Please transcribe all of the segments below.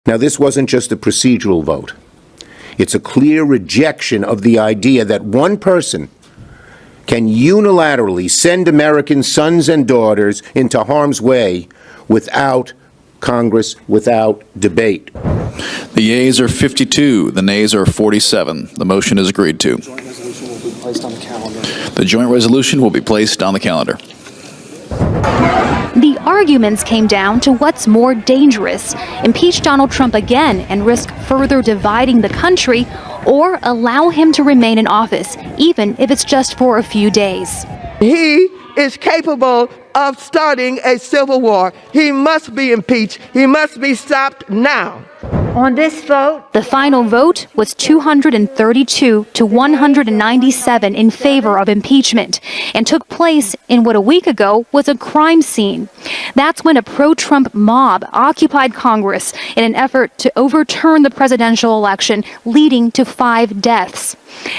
Now, this wasn't just a procedural vote. It's a clear rejection of the idea that one person can unilaterally send American sons and daughters into harm's way without Congress, without debate. The yeas are 52, the nays are 47. The motion is agreed to. The joint resolution will be placed on the calendar. The arguments came down to what's more dangerous: impeach Donald Trump again and risk further dividing the country, or allow him to remain in office, even if it's just for a few days. He is capable of starting a civil war. He must be impeached. He must be stopped now. On this vote, the final vote was 232 to 197 in favor of impeachment, and took place in what a week ago was a crime scene. That's when a pro-Trump mob occupied Congress in an effort to overturn the presidential election, leading to 5 deaths.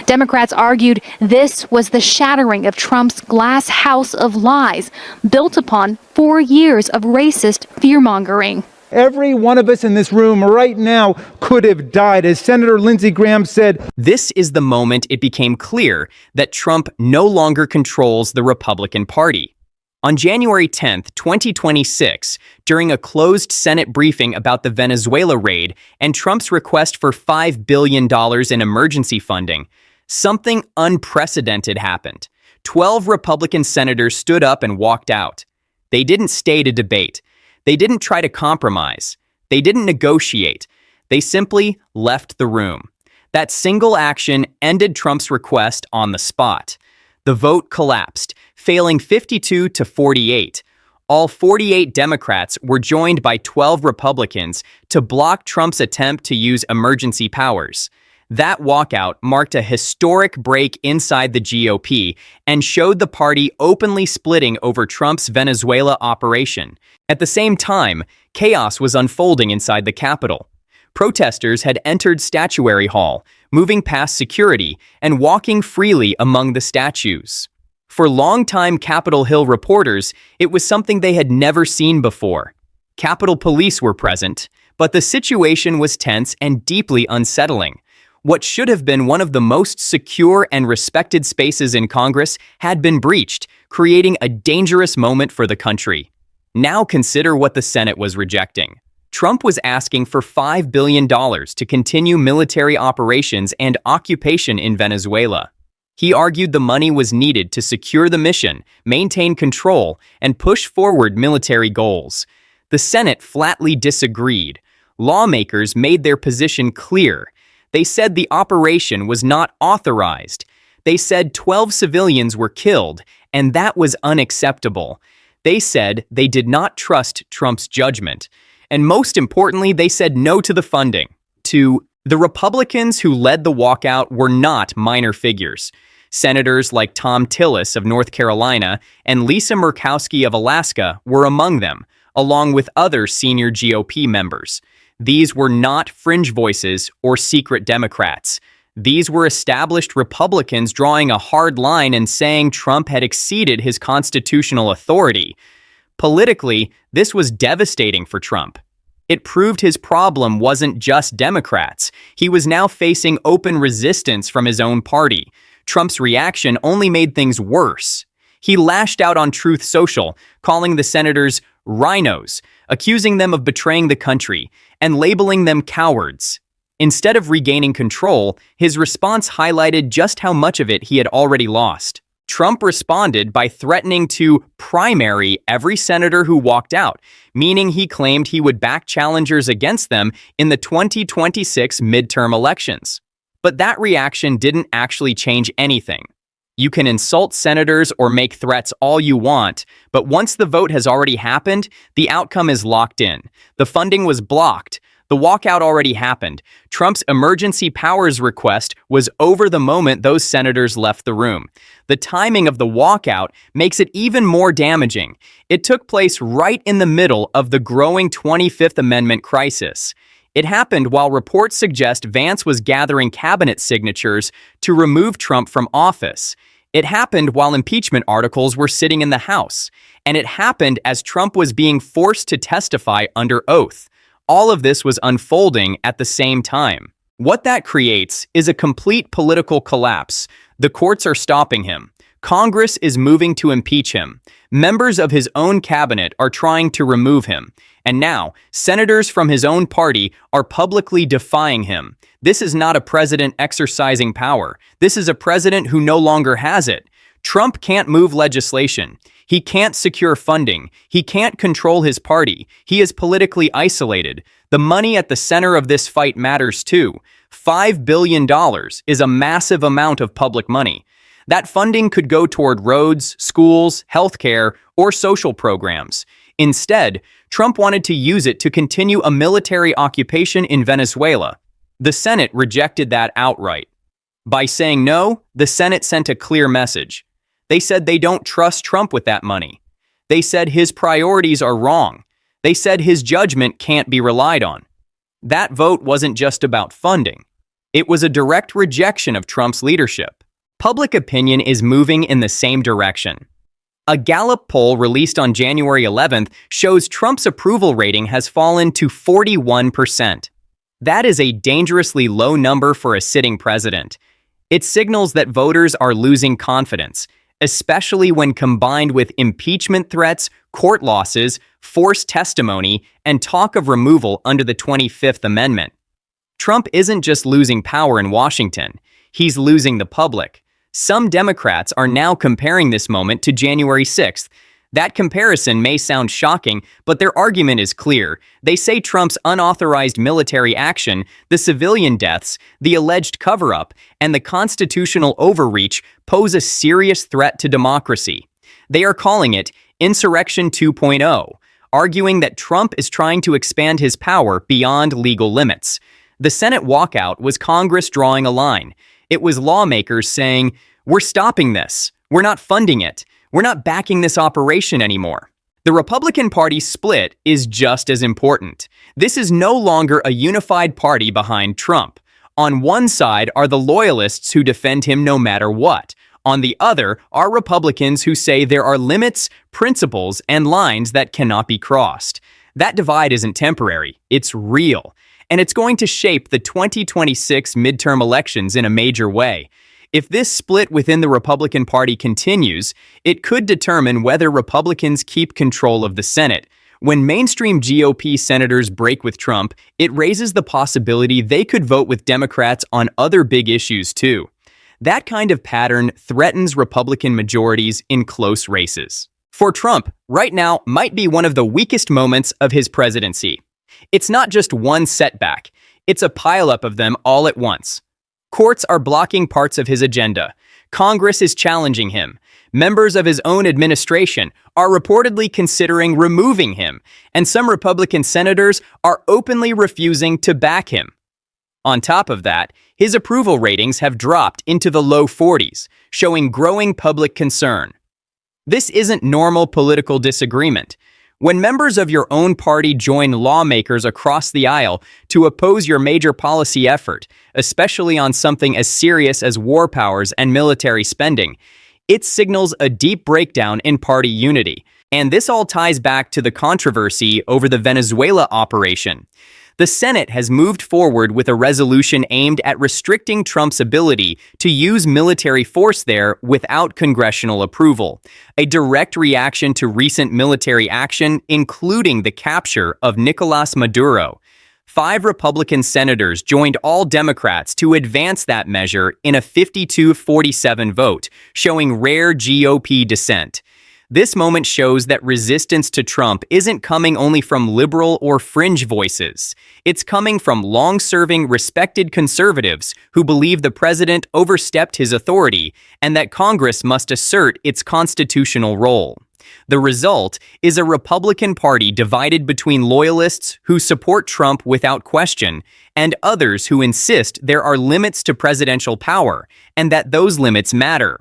Democrats argued this was the shattering of Trump's glass house of lies, built upon 4 years of racist fear-mongering. Every one of us in this room right now could have died. As Senator Lindsey Graham said, this is the moment it became clear that Trump no longer controls the Republican Party. On January 10th, 2026, during a closed Senate briefing about the Venezuela raid and Trump's request for $5 billion in emergency funding, something unprecedented happened. 12 Republican senators stood up and walked out. They didn't stay to debate. They didn't try to compromise. They didn't negotiate. They simply left the room. That single action ended Trump's request on the spot. The vote collapsed, failing 52 to 48. All 48 Democrats were joined by 12 Republicans to block Trump's attempt to use emergency powers. That walkout marked a historic break inside the GOP and showed the party openly splitting over Trump's Venezuela operation. At the same time, chaos was unfolding inside the Capitol. Protesters had entered Statuary Hall, moving past security and walking freely among the statues. For longtime Capitol Hill reporters, it was something they had never seen before. Capitol Police were present, but the situation was tense and deeply unsettling. What should have been one of the most secure and respected spaces in Congress had been breached, creating a dangerous moment for the country. Now consider what the Senate was rejecting. Trump was asking for $5 billion to continue military operations and occupation in Venezuela. He argued the money was needed to secure the mission, maintain control, and push forward military goals. The Senate flatly disagreed. Lawmakers made their position clear. They said the operation was not authorized. They said 12 civilians were killed, and that was unacceptable. They said they did not trust Trump's judgment. And most importantly, they said no to the funding. The Republicans who led the walkout were not minor figures. Senators like Tom Tillis of North Carolina and Lisa Murkowski of Alaska were among them, along with other senior GOP members. These were not fringe voices or secret Democrats. These were established Republicans drawing a hard line and saying Trump had exceeded his constitutional authority. Politically, this was devastating for Trump. It proved his problem wasn't just Democrats. He was now facing open resistance from his own party. Trump's reaction only made things worse. He lashed out on Truth Social, calling the senators rhinos, accusing them of betraying the country, and labeling them cowards. Instead of regaining control, his response highlighted just how much of it he had already lost. Trump responded by threatening to primary every senator who walked out, meaning he claimed he would back challengers against them in the 2026 midterm elections. But that reaction didn't actually change anything. You can insult senators or make threats all you want, but once the vote has already happened, the outcome is locked in. The funding was blocked. The walkout already happened. Trump's emergency powers request was over the moment those senators left the room. The timing of the walkout makes it even more damaging. It took place right in the middle of the growing 25th Amendment crisis. It happened while reports suggest Vance was gathering cabinet signatures to remove Trump from office. It happened while impeachment articles were sitting in the House. And it happened as Trump was being forced to testify under oath. All of this was unfolding at the same time. What that creates is a complete political collapse. The courts are stopping him. Congress is moving to impeach him. Members of his own cabinet are trying to remove him. And now, senators from his own party are publicly defying him. This is not a president exercising power. This is a president who no longer has it. Trump can't move legislation. He can't secure funding. He can't control his party. He is politically isolated. The money at the center of this fight matters too. $5 billion is a massive amount of public money. That funding could go toward roads, schools, healthcare, or social programs. Instead, Trump wanted to use it to continue a military occupation in Venezuela. The Senate rejected that outright. By saying no, the Senate sent a clear message. They said they don't trust Trump with that money. They said his priorities are wrong. They said his judgment can't be relied on. That vote wasn't just about funding. It was a direct rejection of Trump's leadership. Public opinion is moving in the same direction. A Gallup poll released on January 11th shows Trump's approval rating has fallen to 41%. That is a dangerously low number for a sitting president. It signals that voters are losing confidence, especially when combined with impeachment threats, court losses, forced testimony, and talk of removal under the 25th Amendment. Trump isn't just losing power in Washington, he's losing the public. Some Democrats are now comparing this moment to January 6th. That comparison may sound shocking, but their argument is clear. They say Trump's unauthorized military action, the civilian deaths, the alleged cover-up, and the constitutional overreach pose a serious threat to democracy. They are calling it Insurrection 2.0, arguing that Trump is trying to expand his power beyond legal limits. The Senate walkout was Congress drawing a line. It was lawmakers saying, "We're stopping this. We're not funding it. We're not backing this operation anymore." The Republican Party split is just as important. This is no longer a unified party behind Trump. On one side are the loyalists who defend him no matter what. On the other are Republicans who say there are limits, principles, and lines that cannot be crossed. That divide isn't temporary, it's real. And it's going to shape the 2026 midterm elections in a major way. If this split within the Republican Party continues, it could determine whether Republicans keep control of the Senate. When mainstream GOP senators break with Trump, it raises the possibility they could vote with Democrats on other big issues too. That kind of pattern threatens Republican majorities in close races. For Trump, right now might be one of the weakest moments of his presidency. It's not just one setback, it's a pileup of them all at once. Courts are blocking parts of his agenda. Congress is challenging him. Members of his own administration are reportedly considering removing him, and some Republican senators are openly refusing to back him. On top of that, his approval ratings have dropped into the low 40s, showing growing public concern. This isn't normal political disagreement. When members of your own party join lawmakers across the aisle to oppose your major policy effort, especially on something as serious as war powers and military spending, it signals a deep breakdown in party unity. And this all ties back to the controversy over the Venezuela operation. The Senate has moved forward with a resolution aimed at restricting Trump's ability to use military force there without congressional approval, a direct reaction to recent military action, including the capture of Nicolas Maduro. 5 Republican senators joined all Democrats to advance that measure in a 52-47 vote, showing rare GOP dissent. This moment shows that resistance to Trump isn't coming only from liberal or fringe voices. It's coming from long-serving, respected conservatives who believe the president overstepped his authority and that Congress must assert its constitutional role. The result is a Republican Party divided between loyalists who support Trump without question and others who insist there are limits to presidential power and that those limits matter.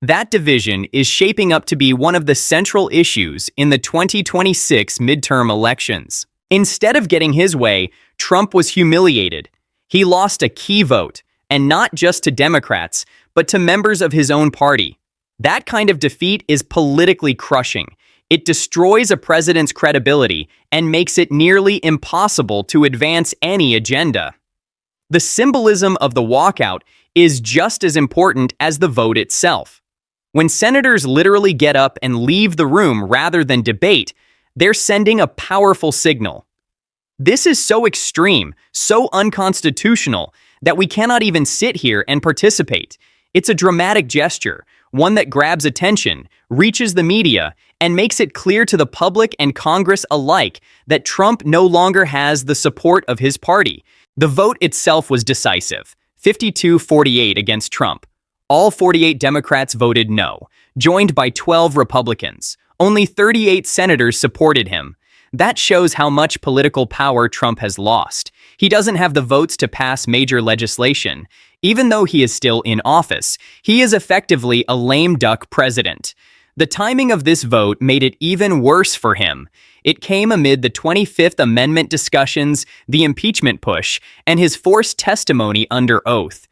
That division is shaping up to be one of the central issues in the 2026 midterm elections. Instead of getting his way, Trump was humiliated. He lost a key vote, and not just to Democrats, but to members of his own party. That kind of defeat is politically crushing. It destroys a president's credibility and makes it nearly impossible to advance any agenda. The symbolism of the walkout is just as important as the vote itself. When senators literally get up and leave the room rather than debate, they're sending a powerful signal. This is so extreme, so unconstitutional, that we cannot even sit here and participate. It's a dramatic gesture, one that grabs attention, reaches the media, and makes it clear to the public and Congress alike that Trump no longer has the support of his party. The vote itself was decisive, 52-48 against Trump. All 48 Democrats voted no, joined by 12 Republicans. Only 38 senators supported him. That shows how much political power Trump has lost. He doesn't have the votes to pass major legislation. Even though he is still in office, he is effectively a lame duck president. The timing of this vote made it even worse for him. It came amid the 25th Amendment discussions, the impeachment push, and his forced testimony under oath.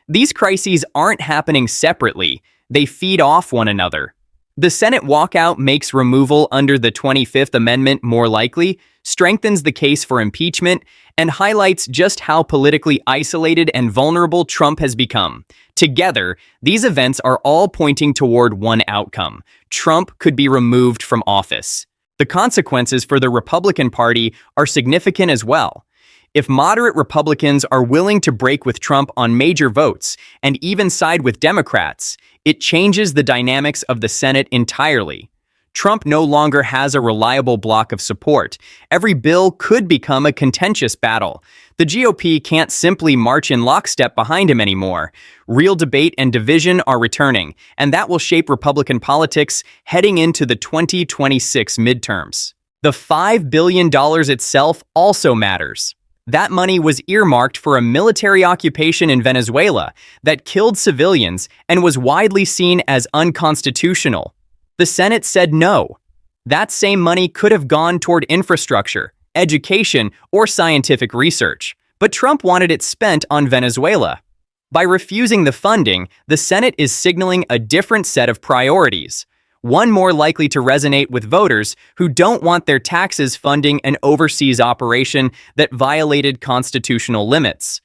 These crises aren't happening separately. They feed off one another. The Senate walkout makes removal under the 25th Amendment more likely, strengthens the case for impeachment, and highlights just how politically isolated and vulnerable Trump has become. Together, these events are all pointing toward one outcome: Trump could be removed from office. The consequences for the Republican Party are significant as well. If moderate Republicans are willing to break with Trump on major votes and even side with Democrats, it changes the dynamics of the Senate entirely. Trump no longer has a reliable block of support. Every bill could become a contentious battle. The GOP can't simply march in lockstep behind him anymore. Real debate and division are returning, and that will shape Republican politics heading into the 2026 midterms. The $5 billion itself also matters. That money was earmarked for a military occupation in Venezuela that killed civilians and was widely seen as unconstitutional. The Senate said no. That same money could have gone toward infrastructure, education, or scientific research, but Trump wanted it spent on Venezuela. By refusing the funding, the Senate is signaling a different set of priorities, one more likely to resonate with voters who don't want their taxes funding an overseas operation that violated constitutional limits.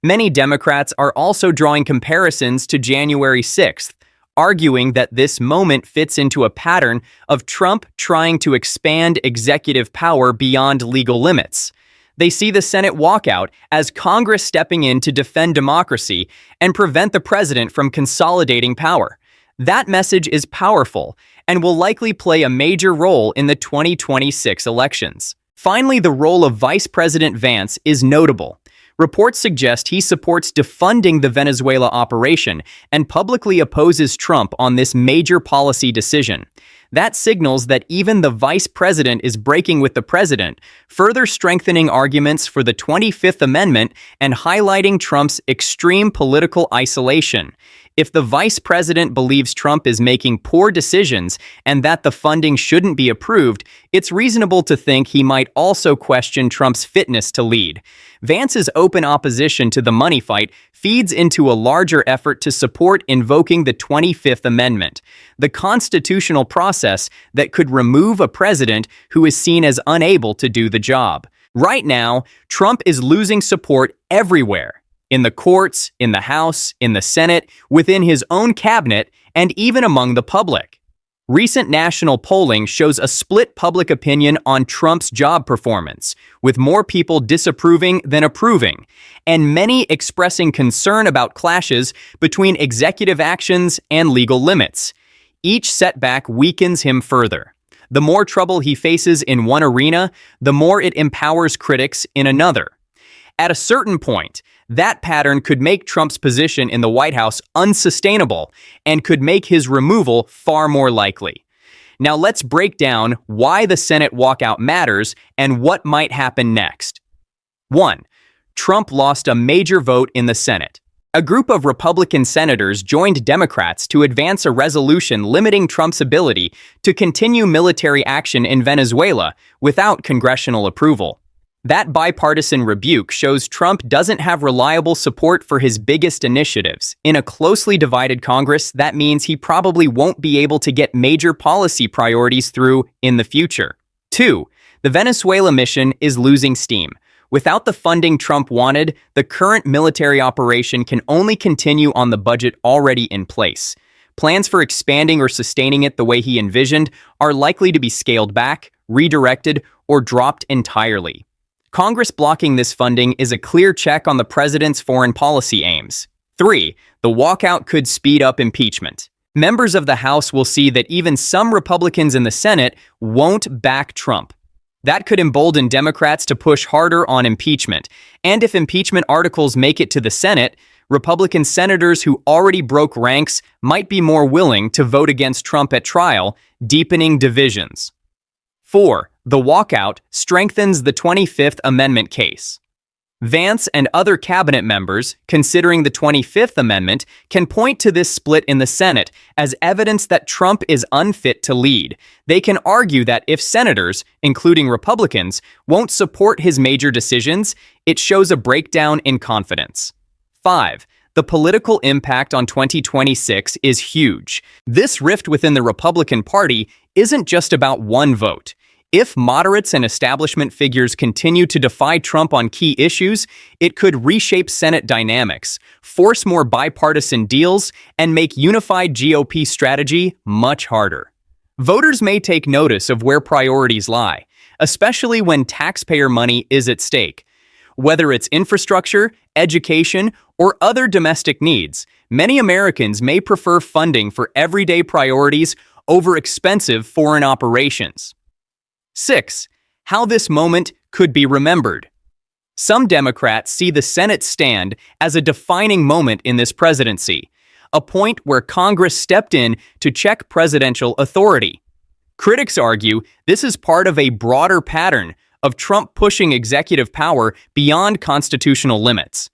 Many Democrats are also drawing comparisons to January 6th, arguing that this moment fits into a pattern of Trump trying to expand executive power beyond legal limits. They see the Senate walkout as Congress stepping in to defend democracy and prevent the president from consolidating power. That message is powerful and will likely play a major role in the 2026 elections. Finally, the role of Vice President Vance is notable. Reports suggest he supports defunding the Venezuela operation and publicly opposes Trump on this major policy decision. That signals that even the vice president is breaking with the president, further strengthening arguments for the 25th Amendment and highlighting Trump's extreme political isolation. If the vice president believes Trump is making poor decisions and that the funding shouldn't be approved, it's reasonable to think he might also question Trump's fitness to lead. Vance's open opposition to the money fight feeds into a larger effort to support invoking the 25th Amendment, the constitutional process that could remove a president who is seen as unable to do the job. Right now, Trump is losing support everywhere. In the courts, in the House, in the Senate, within his own cabinet, and even among the public. Recent national polling shows a split public opinion on Trump's job performance, with more people disapproving than approving, and many expressing concern about clashes between executive actions and legal limits. Each setback weakens him further. The more trouble he faces in one arena, the more it empowers critics in another. At a certain point, that pattern could make Trump's position in the White House unsustainable and could make his removal far more likely. Now let's break down why the Senate walkout matters and what might happen next. 1. Trump lost a major vote in the Senate. A group of Republican senators joined Democrats to advance a resolution limiting Trump's ability to continue military action in Venezuela without congressional approval. That bipartisan rebuke shows Trump doesn't have reliable support for his biggest initiatives. In a closely divided Congress, that means he probably won't be able to get major policy priorities through in the future. 2. The Venezuela mission is losing steam. Without the funding Trump wanted, the current military operation can only continue on the budget already in place. Plans for expanding or sustaining it the way he envisioned are likely to be scaled back, redirected, or dropped entirely. Congress blocking this funding is a clear check on the president's foreign policy aims. 3. The walkout could speed up impeachment. Members of the House will see that even some Republicans in the Senate won't back Trump. That could embolden Democrats to push harder on impeachment. And if impeachment articles make it to the Senate, Republican senators who already broke ranks might be more willing to vote against Trump at trial, deepening divisions. 4. The walkout strengthens the 25th Amendment case. Vance and other cabinet members, considering the 25th Amendment, can point to this split in the Senate as evidence that Trump is unfit to lead. They can argue that if senators, including Republicans, won't support his major decisions, it shows a breakdown in confidence. 5. The political impact on 2026 is huge. This rift within the Republican Party isn't just about one vote. If moderates and establishment figures continue to defy Trump on key issues, it could reshape Senate dynamics, force more bipartisan deals, and make unified GOP strategy much harder. Voters may take notice of where priorities lie, especially when taxpayer money is at stake. Whether it's infrastructure, education, or other domestic needs, many Americans may prefer funding for everyday priorities over expensive foreign operations. 6. How this moment could be remembered. Some Democrats see the Senate stand as a defining moment in this presidency, a point where Congress stepped in to check presidential authority. Critics argue this is part of a broader pattern of Trump pushing executive power beyond constitutional limits.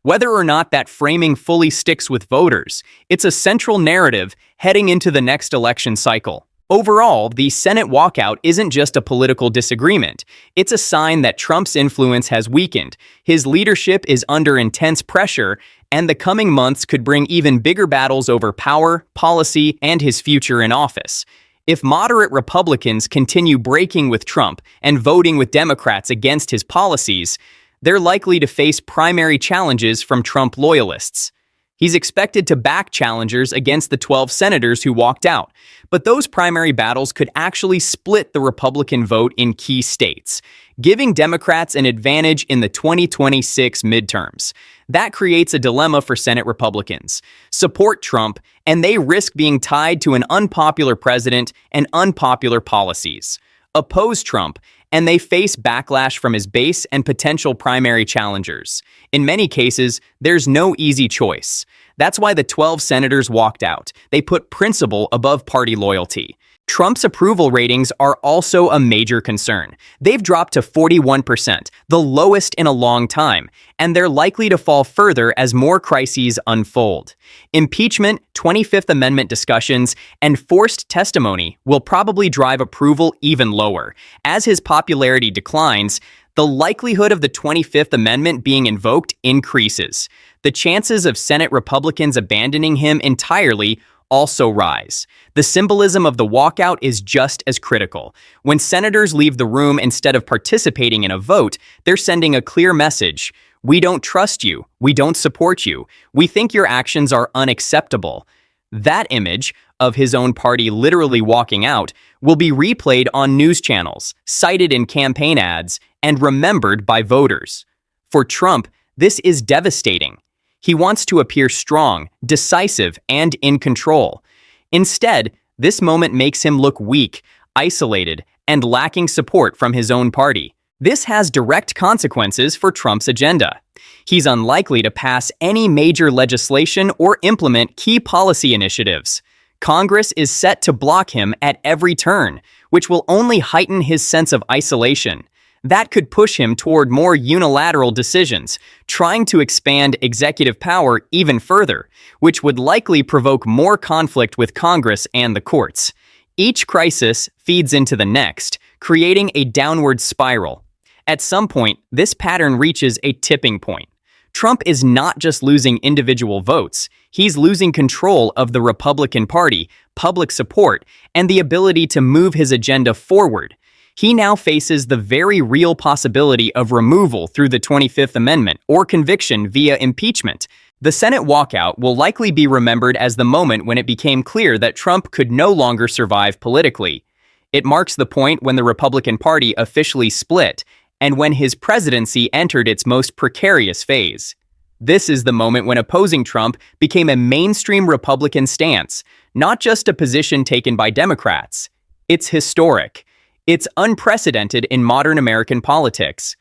Whether or not that framing fully sticks with voters, it's a central narrative heading into the next election cycle. Overall, the Senate walkout isn't just a political disagreement. It's a sign that Trump's influence has weakened, his leadership is under intense pressure, and the coming months could bring even bigger battles over power, policy, and his future in office. If moderate Republicans continue breaking with Trump and voting with Democrats against his policies, they're likely to face primary challenges from Trump loyalists. He's expected to back challengers against the 12 senators who walked out, but those primary battles could actually split the Republican vote in key states, giving Democrats an advantage in the 2026 midterms. That creates a dilemma for Senate Republicans. Support Trump, and they risk being tied to an unpopular president and unpopular policies. Oppose Trump, and they face backlash from his base and potential primary challengers. In many cases, there's no easy choice. That's why the 12 senators walked out. They put principle above party loyalty. Trump's approval ratings are also a major concern. They've dropped to 41%, the lowest in a long time, and they're likely to fall further as more crises unfold. Impeachment, 25th Amendment discussions, and forced testimony will probably drive approval even lower. As his popularity declines, the likelihood of the 25th Amendment being invoked increases. The chances of Senate Republicans abandoning him entirely also rise. The symbolism of the walkout is just as critical. When senators leave the room instead of participating in a vote, they're sending a clear message. We don't trust you. We don't support you. We think your actions are unacceptable. That image of his own party literally walking out will be replayed on news channels, cited in campaign ads, and remembered by voters. For Trump, this is devastating. He wants to appear strong, decisive, and in control. Instead, this moment makes him look weak, isolated, and lacking support from his own party. This has direct consequences for Trump's agenda. He's unlikely to pass any major legislation or implement key policy initiatives. Congress is set to block him at every turn, which will only heighten his sense of isolation. That could push him toward more unilateral decisions, trying to expand executive power even further, which would likely provoke more conflict with Congress and the courts. Each crisis feeds into the next, creating a downward spiral. At some point, this pattern reaches a tipping point. Trump is not just losing individual votes, he's losing control of the Republican Party, public support, and the ability to move his agenda forward. He now faces the very real possibility of removal through the 25th Amendment or conviction via impeachment. The Senate walkout will likely be remembered as the moment when it became clear that Trump could no longer survive politically. It marks the point when the Republican Party officially split and when his presidency entered its most precarious phase. This is the moment when opposing Trump became a mainstream Republican stance, not just a position taken by Democrats. It's historic. It's unprecedented in modern American politics.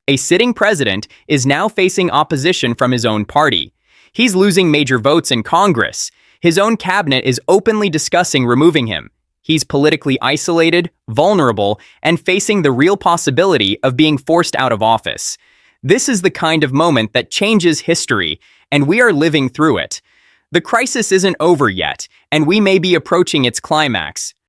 A sitting president is now facing opposition from his own party. He's losing major votes in Congress. His own cabinet is openly discussing removing him. He's politically isolated, vulnerable, and facing the real possibility of being forced out of office. This is the kind of moment that changes history, and we are living through it. The crisis isn't over yet, and we may be approaching its climax.